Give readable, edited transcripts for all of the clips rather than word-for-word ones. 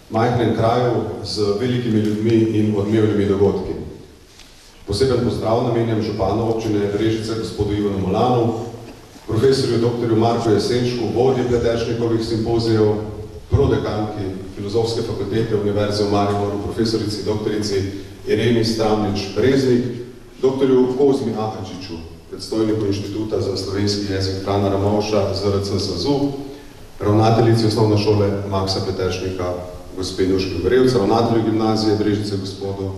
majhnem kraju z velikimi ljudmi in odmevnimi dogodki. Poseben pozdrav namenjam županu občine Brežice, gospodu Ivanu Molanu, profesorju dr. Marku Jesenšku, vodji Pleteršnikovih simpozijev, prodekanki Filozofske fakultete Univerze v Mariboru, profesorici doktorici Ireni Stramnič-Breznik, dr. Kozmi Ahačiču, predstojniku Inštituta za slovenski jezik Frana Ramovša, ZRC SAZU, ravnateljici osnovne šole Maksa Pleteršnika, gospe Nuški Vrevc, ravnatelju gimnazije Brežice, gospodu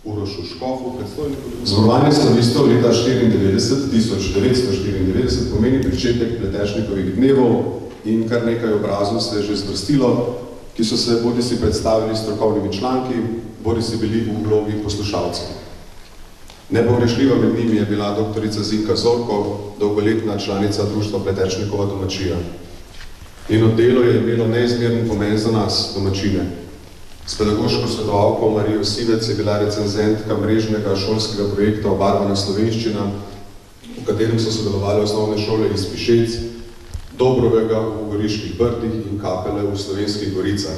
Urošu Škofu, predstojniku. Zborovanje slavistov leta 1994 pomeni pričetek Pleteršnikovih dnevov in kar nekaj obrazov se je že zvrstilo, ki so se bodisi predstavili strokovnimi članki, bodisi bili v vlogi poslušalcev. Nepogrešljiva med njimi je bila doktorica Zinka Zorkov, dolgoletna članica društva Pleteršnikova domačija. Njeno delo je imelo neizmeren pomen za nas, domačine. S pedagoško svetovalko Marijo Sivec je bila recenzentka mrežnega šolskega projekta Obarvana slovenščina, v katerem so sodelovali osnovne šole iz Pišec, Dobrovega v Goriških Brdih in Kapele v Slovenskih Goricah.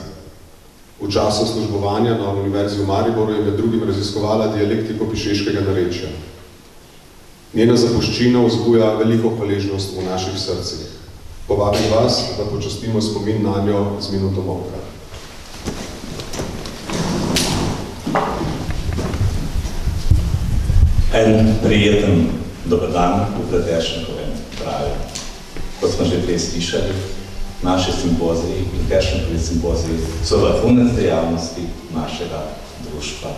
V času službovanja na Univerzi v Mariboru je med drugim raziskovala dialektiko pišeškega narečja. Njena zapuščina vzbuja veliko hvaležnost v naših srcih. Povabim vas, da počastimo spomin na njo z minuto molka. En prijeten dober dan v Pleteršnikovem kraju. Kot smo že prej slišali, naše simpoziji in Pleteršnikovi simpoziji so vrhunec dejavnosti našega društva.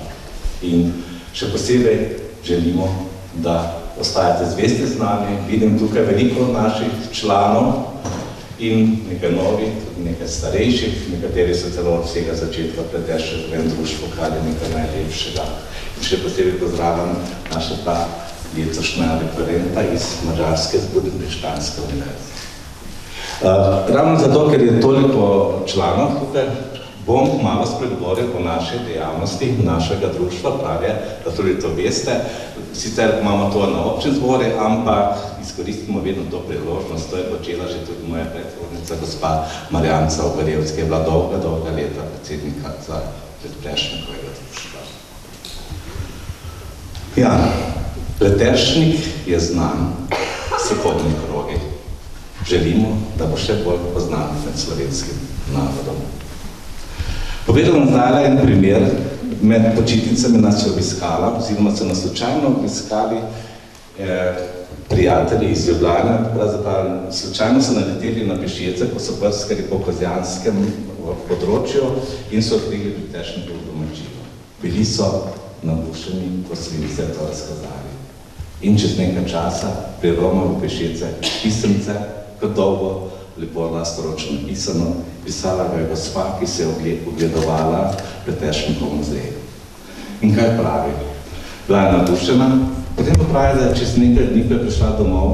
In še posebej želimo, da ostajate zvesti z nami. Vidim tukaj veliko naših članov in nekaj novih, tudi nekaj starejših, nekateri so celo od vsega začetka Pleteršnikovem društvu, kar je nekaj najlepšega. In še posebej pozdravljam naša ta letošnja referenta iz Madžarske z Budimpeštanske univerze. Ravno zato, ker je toliko članov tukaj, bom malo spregovoril o naši dejavnosti našega društva, pravi, da tudi to veste. Sicer imamo to na občin zbori, ampak izkoristimo vedno to priložnost. To je počela že tudi moja predhodnica, gospa Marjanca Ogarevc, ki je bila dolga leta predsednika za Pleteršnikovega društva. Ja, Pleteršnik je znan sokobni krogi. Želimo, da bo še bolj poznan med slovenskim narodom. Povedal vam zdaj en primer. Med počitnicami nas je obiskala, oziroma so nas slučajno obiskali prijatelji iz Ljubljane. Pravzaprav slučajno so naleteli na Pišece, ko so prskali po Kozjanskem področju in so odkrili Pleteršnikovo domačijo. Bili so navdušeni, ko so jim vse to razkazali. In čez nekaj časa priromajo v Pišece pisemce, kot dolgo, lepo lastoročno napisano, pisala ga je gospa, ki se je ogledovala Pleteršnikov muzej. In kaj pravi? Bila je navdušena, potem pa pravi, da je čez nekaj dni prišla domov,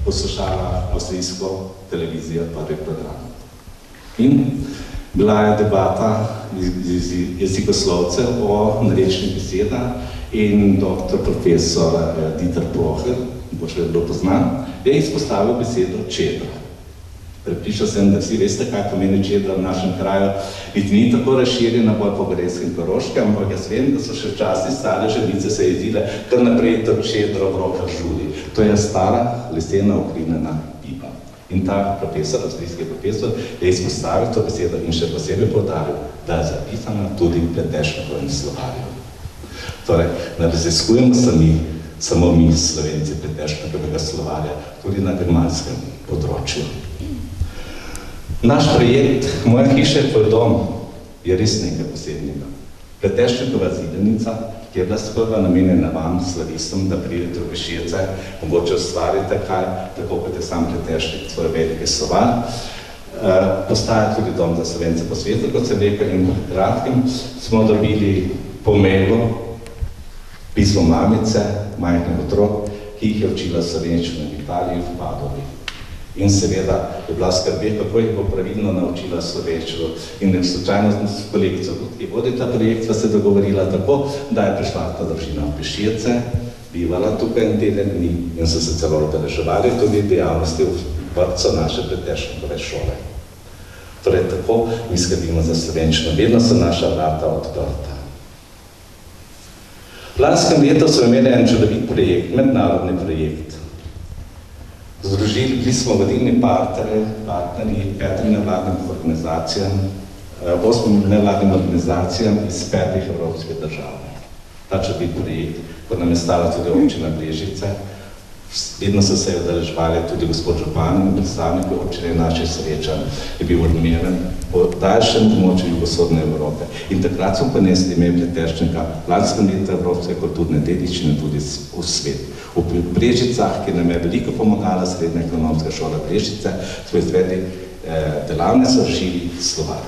poslušala avstrijsko televizijo, prvi program. In bila je debata jezikoslovcev o narečnih besedah in doktor profesor Dieter Proher, bo še bilo poznan, je izpostavil besedo čebra. Prepričal sem, da vsi veste, kaj pomeni čedra v našem kraju. Niti ni tako razširjena bolj po Gorenjskem Koroškem, ampak jaz vem, da so še včasih stare ženice se jezile kar naprej to čedro v rokah žuli. To je stara lesena okrinjena pipa. In ta profesor, avstrijski profesor, je izpostavil to besedo in še posebej poudaril, da je zapisana tudi v Pretešnikovem slovarju. Torej, ne raziskujemo samo mi, Slovenci, Pretešnikovega slovarja, tudi na germanskem področju. Naš projekt Moja hiša je tvoj dom je res nekaj posebnega. Pretešnikova zidanica, ki je bila sprva namenjena vam, slavistom, da pridete v Bešice, mogoče ustvarite kaj, tako kot je sam Pretešnik, tvoj veliki slovar. Postaja tudi dom za Slovence po svetu, kot sem rekel, in kratkim smo dobili pomelo, pismo mamice, majhnih otrok, ki jih je učila slovenščino v Italiji, v Padovi. In seveda je bila skrbe, kako jih bo pravilno naučila slovenščino. In slučajno s kolegico, ki vodi ta projekt, sva se dogovorila tako, da je prišla ta družina v Bešice, bivala tukaj teden dni in so se celo udeleževali tudi dejavnosti v vrtcu naše Pretešnikove šole. Torej tako mi skrbimo za slovenščino, vedno so naša vrata odprta. V lanskem letu so imeli en čudovit projekt, mednarodni projekt. Združili smo vodilni partnerji 5 nevladnim organizacijam, 8 nevladnim organizacijam iz 5 evropskih držav. Ta čudovit projekt, ko nam je stala tudi občina Brežice, vedno so se udeleževali tudi gospod župan in predstavniki občine naših srečanj, je bil odmeren po daljšem območju jugovzhodne Evrope. In takrat smo ponesli ime Pretešnika, lanskem letu evropske kulturne dediščine tudi v svet. V Brežicah, ki nam je veliko pomagala srednja ekonomska šola Brežice, smo izvedli delavnico Živi slovar.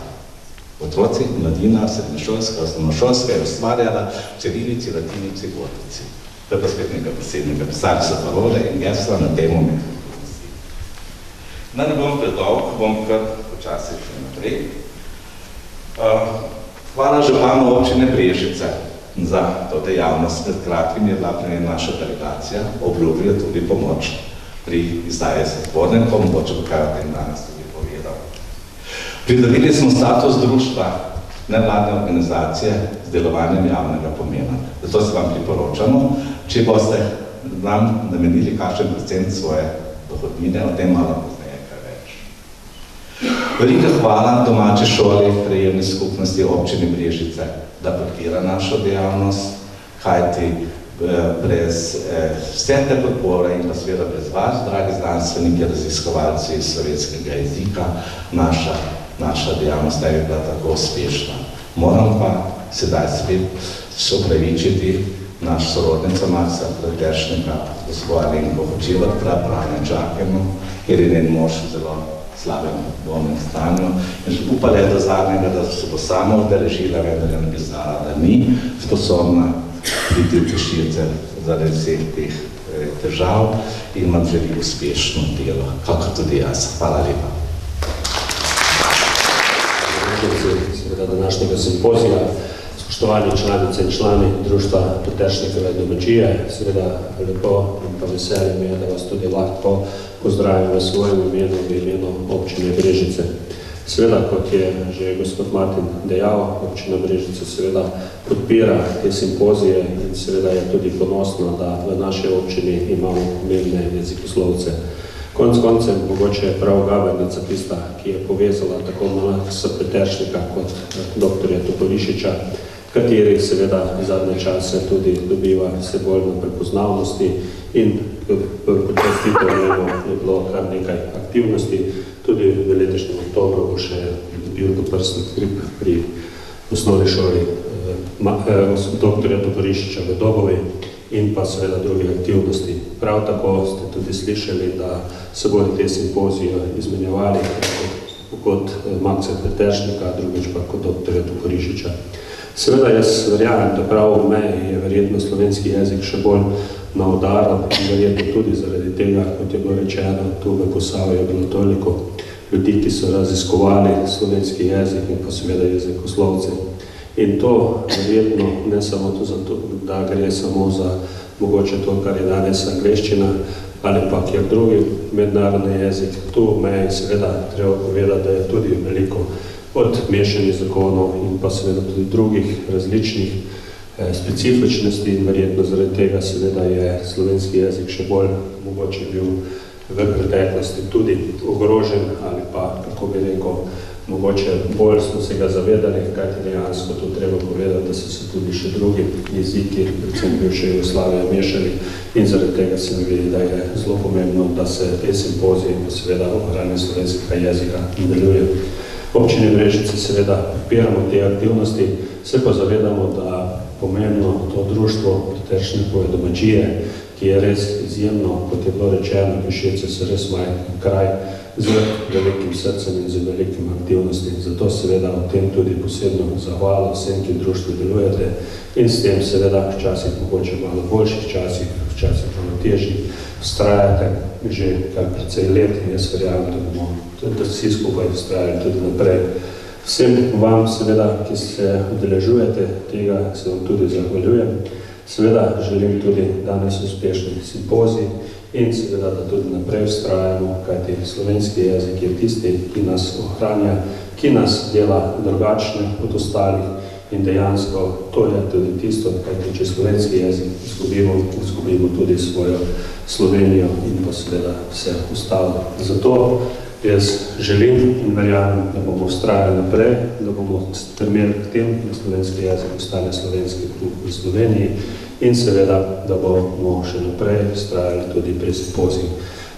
Otroci, mladina, srednješolska, osnovnošolska je ustvarjala v cirilici, latinici, gotici. To je pa spet nekaj posebnega. Pisali so parole in gesla na temo metodnosti. Da ne bom predolg, bom kar počasi še naprej. Hvala županu občine Brežice za to dejavnost. Pred kratkim je bila naša delegacija, obljubil tudi pomoč pri izdaji zatvornikov, mogoče bo kaj o tem danes tudi povedal. Pridobili smo status društva nevladne organizacije z delovanjem javnega pomena. Zato se vam priporočamo, če boste nam namenili kakšen procent svoje dohodnine, o tem malo pozneje kaj več. Velika hvala domači šoli, krajevni skupnosti občine Brežice, da podpira našo dejavnost, kajti brez vse te podpore in pa seveda brez vas, dragi znanstveniki, raziskovalci slovenskega jezika, naša dejavnost ne bi bila tako uspešna. Moram pa sedaj spet še opravičiti naš sorodnica Maksa Pretešnika, gospod Alenko Hočevar, prapravne čakemo, ker je njen mož zelo slabem bolnem stanju. In upala je do zadnjega, da se bo sama udeležila, vendar je napisala, da ni sposobna priti v Bešice zaradi vseh teh težav in vam želi uspešno delo, kakor tudi jaz. Hvala lepa. Seveda današnjega simpozija, spoštovani članice in člani društva Pretešnikove domačije, seveda lepo in pa veselje mi je, da vas tudi lahko pozdravim v svojem imenu, v imenu občine Brežice. Seveda, kot je že gospod Martin dejal, občina Brežice seveda podpira te simpozije in seveda je tudi ponosna, da v naši občini imamo pomembne jezikoslovce. Konec koncem, mogoče je prav Gabernica tista, ki je povezala tako Maksa Pretešnika kot doktorja Toporišiča, katerih seveda zadnje čase tudi dobiva vse bolj na prepoznavnosti in počastitev njemu je bilo kar nekaj aktivnosti. Tudi v letošnjem oktobru bo še dobil doprsni skrip pri osnovni šoli doktorja Toporišiča v Dobovi in pa seveda drugih aktivnosti. Prav tako ste tudi slišali, da se bodo te simpozije izmenjevali kot Maksa Pretešnika, drugič pa kot doktorja Toporišiča. Seveda jaz verjamem, da prav v meji je verjetno slovenski jezik še bolj na udaru in verjetno tudi zaradi tega, kot je bilo rečeno, tu v Posavju je bilo toliko ljudi, ki so raziskovali slovenski jezik in pa seveda jezikoslovce. In to verjetno ne samo to, da gre samo za mogoče to, kar je danes angleščina, ali pa kjer drugi mednarodni jezik. Tu meji seveda treba povedati, da je tudi veliko od mešanih zakonov in pa seveda tudi drugih različnih specifičnosti in verjetno zaradi tega seveda je slovenski jezik še bolj mogoče bil v preteklosti tudi ogrožen ali pa, kako bi rekel, mogoče bolj smo se ga zavedali, kajti dejansko to treba povedati, da so se tudi še drugi jeziki, predvsem bivše Jugoslavije, mešali in zaradi tega se mi vidi, da je zelo pomembno, da se te simpozije in seveda ohranjanje slovenskega jezika nadaljuje. Občini Brežice seveda podpiramo te aktivnosti, se pa zavedamo, da pomembno to društvo Teršnikove domačije, ki je res izjemno, kot je bilo rečeno, Pišece so res majhen kraj z velikim srcem in z velikim aktivnostim. Zato seveda o tem tudi posebno zahvala vsem, ki v društvu delujete in s tem seveda včasih mogoče malo boljših časih, včasih malo težjih, vztrajate že kar precej let in jaz verjamem, da bomo da vsi skupaj vztrajali tudi naprej. Vsem vam seveda, ki se udeležujete tega, se vam tudi zahvaljujem. Seveda želim tudi danes uspešni simpozij in seveda, da tudi naprej vztrajamo, kajti slovenski jezik je tisti, ki nas ohranja, ki nas dela drugačne od ostalih in dejansko to je tudi tisto, kajti če slovenski jezik izgubimo tudi svojo Slovenijo in pa seveda vse ostalo. Zato jaz želim in verjamem, da bomo vztrajali naprej, da bomo stremeli k tem, da slovenski jezik ostane slovenski v Sloveniji in seveda, da bomo še naprej vztrajali tudi pri simpoziji.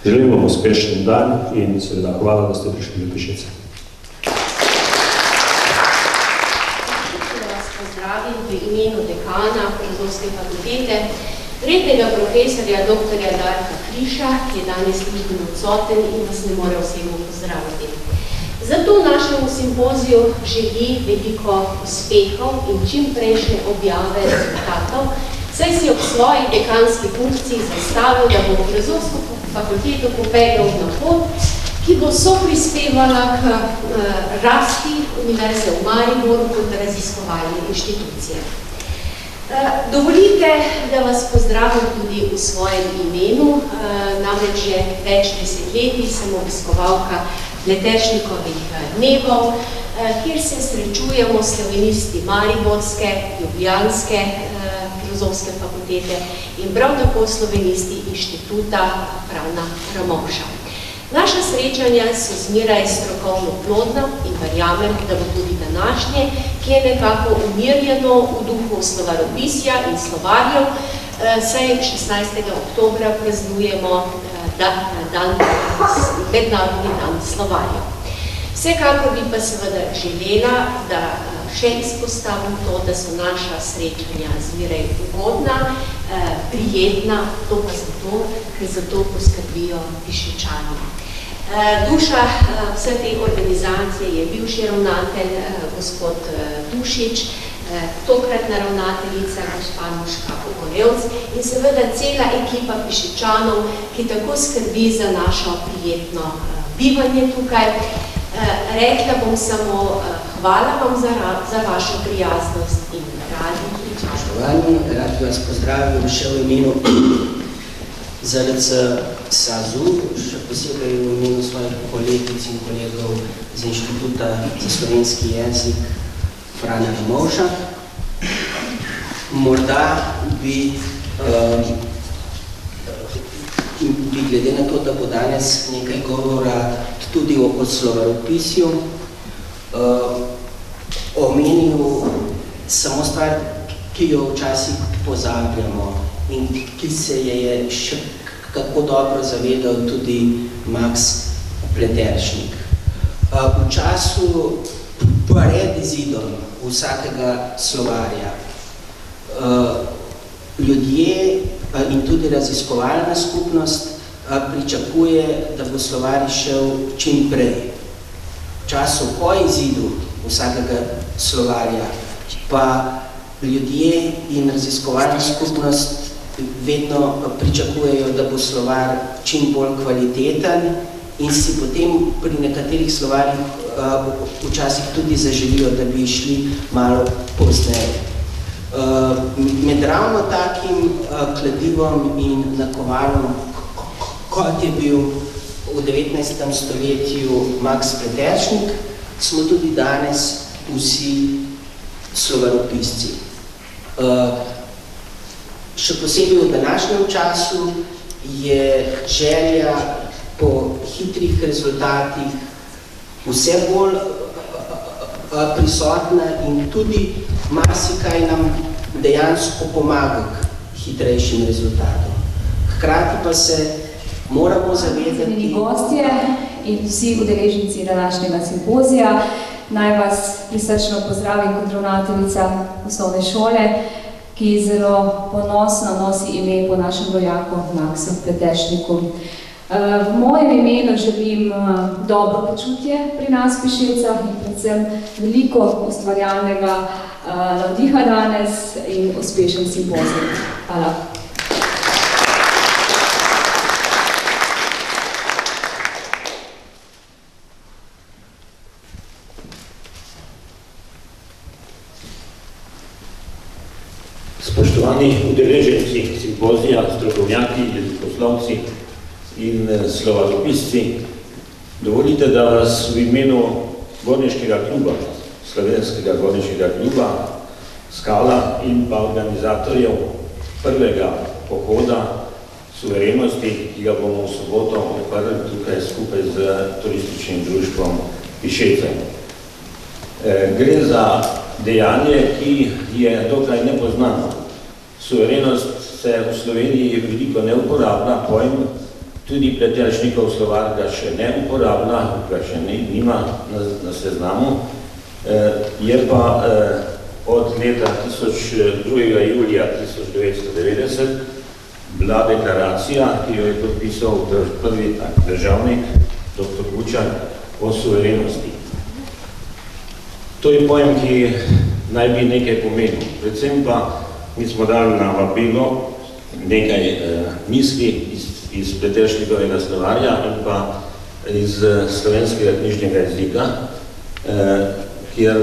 Želim vam uspešen dan in seveda hvala, da ste prišli v Pišece. Da vas pozdravim v imenu dekana Filozofske fakultete, rednega profesorja dr. Darka Kriša, ki je danes službeno odsoten in vas ne more osebno pozdraviti. Zato našemu simpoziju želi veliko uspehov in čim prejšnje objave rezultatov, saj si ob svoji dekanski funkciji zastavil, da bo Filozofsko fakulteto popeljal na pot, ki bo soprispevala k rasti Univerze v Mariboru kot raziskovalne inštitucije. Dovolite, da vas pozdravim tudi v svojem imenu, namreč že več desetletij sem obiskovalka Teršnikovih dnevov, kjer se srečujemo slovenisti Mariborske, Ljubljanske filozofske fakultete in prav tako slovenisti Inštituta Frana Ramovša. Naša srečanja so zmeraj strokovno plodna in verjamem, da bo tudi današnje, ki je nekako umirjeno v duhu slovaropisja in slovarjev, saj 16. oktobra praznujemo Mednarodni dan slovarjev. Vsekakor bi pa seveda želela, da še izpostavim to, da so naša srečanja zmeraj ugodna, prijetna, to pa zato, ker zato poskrbijo Pišečani. Duša vse te organizacije je bivši ravnatelj gospod Dušič, tokratna ravnateljica gospa Nuška Ogorevc in seveda cela ekipa Pišečanov, ki tako skrbi za našo prijetno bivanje tukaj. Rekla bom samo hvala vam za vašo prijaznost in radi pričaško. Spoštovani, rad bi vas pozdravil še v imenu ZRC SAZU, še posebej v imenu svojih kolegic in kolegov z Inštituta za slovenski jezik Frana Ramovša. Morda bi glede na to, da bo danes nekaj govora tudi o slovaropisju, omenil samo stvar, ki jo včasih pozabljamo in ki se je še kako dobro zavedal tudi Max Pleteršnik. V času pred izidom vsakega slovarja ljudje in tudi raziskovalna skupnost pričakuje, da bo slovar šel čim prej. V času po izidu vsakega slovarja pa ljudje in raziskovalna skupnost vedno pričakujejo, da bo slovar čim bolj kvaliteten in si potem pri nekaterih slovarjih včasih tudi zaželijo, da bi šli malo pozneje. Med ravno takim kladivom in nakovalom kot je bil v 19. stoletju Max Pleteršnik, smo tudi danes vsi slovanopisci. Še posebej v današnjem času je želja po hitrih rezultatih vse bolj prisotna in tudi marsikaj nam dejansko pomaga k hitrejšim rezultatom. Hkrati pa se moramo zavedati... Gostje in vsi udeleženci današnjega simpozija, naj vas prisrčno pozdravim kot ravnateljica osnovne šole, ki zelo ponosno nosi ime po našem rojaku Maxu Pleteršniku. V mojem imenu želim dobro počutje pri nas v Pišecah in predvsem veliko ustvarjalnega navdiha danes in uspešen simpozij. Hvala. Spoštovani udeleženci simpozija, strokovnjaki, jezikoslovci in slovanopisci, dovolite, da vas v imenu gorniškega kluba, slovenskega gorniškega kluba Skala in pa organizatorjev prvega pohoda suverenosti, ki ga bomo v soboto odprli tukaj skupaj z turističnim društvom Pišece. Gre za dejanje, ki je dokaj nepoznano. Suverenost se v Sloveniji veliko ne uporablja, pojem, tudi Pleteršnikov slovar ga še ne uporablja, ga še nima na seznamu, je pa od leta 2. julija 1990 bila deklaracija, ki jo je podpisal prvi državnik, dr. Bučar, o suverenosti. To je pojem, ki naj bi nekaj pomenil. Predvsem pa mi smo dali na vabilo nekaj misli iz Pleteršnikovega slovarja in pa iz slovenskega knjižnega jezika, kjer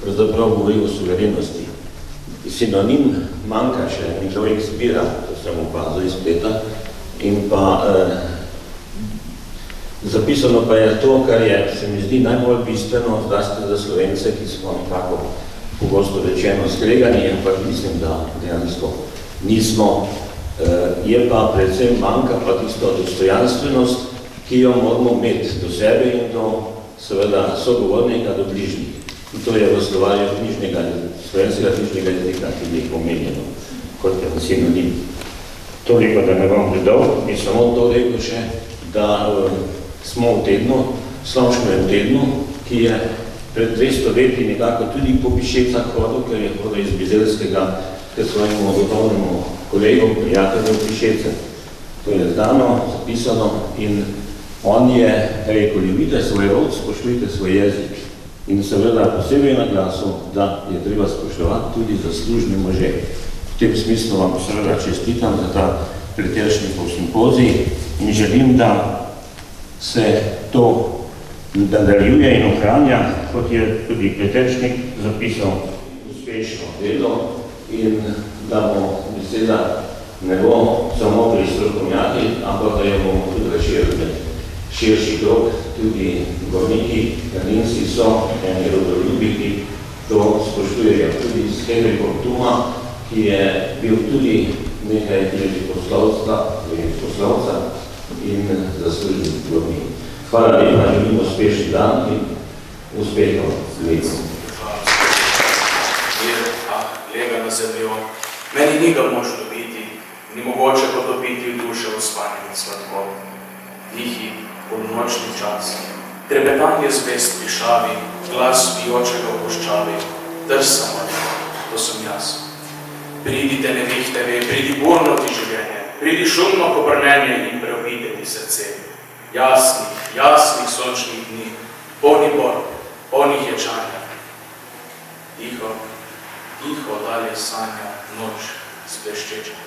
pravzaprav govori o suverenosti. Sinonim manjka še, nekdo jih zbira, to sem opazil iz spleta, in pa zapisano pa je to, kar je, se mi zdi, najbolj bistveno, zlasti za Slovence, ki smo nekako pogosto rečeno skregani, ampak mislim, da dejansko nismo. Je pa predvsem manjka pa tisto dostojanstvenost, ki jo moramo imeti do sebe in do seveda sogovornika, do bližnjih. In to je v slovarju slovenskega knjižnega jezika, ki je pomenjeno kot sinonim. Toliko, da ne bom predal, bi samo to rekel še, da smo v tednu, Slomškovem tednu, ki je pred 200 leti nekako tudi po Pišecah hodil, ker je hodil iz Bizeljskega k svojemu gotovnemu kolegu, prijatelju Pišece. To je znano, zapisano in on je rekel, ljubite svoj rod, spoštujte svoj jezik. In seveda posebej na glasu, da je treba spoštovati tudi zaslužni može. V tem smislu vam seveda čestitam za ta Pleteršnikov simpozij in želim, da se to nadaljuje in ohranja, kot je tudi Pleteršnik zapisal uspešno delo in da bo beseda ne bo samo pri strokovnjaki, ampak da jo bomo tudi razširili širši krog, tudi gorniki, kaninci so, eni rodoljubiki, to spoštujejo tudi s Henrikom Tuma, ki je bil tudi nekaj jezikoslovca in zaslužen gornik. Hvala lepa, želim uspešen dan in uspehov leto. Lega na zemljo, meni ni ga moč dobiti, ni mogoče potopiti v duše v spanju in sladko. Tihi, polnočni čas, trepetanje zvest v pišavi, glas pijočega v puščavi, drž samo neko, to sem jaz. Pridite nevihtevi, pridi burno ti življenje, pridi šumno kobrnenje in preobite ti srce. Jasnih sončnih dni, polni bor, polnih ječanja. Tiho dalje sanja noč z bleščečem.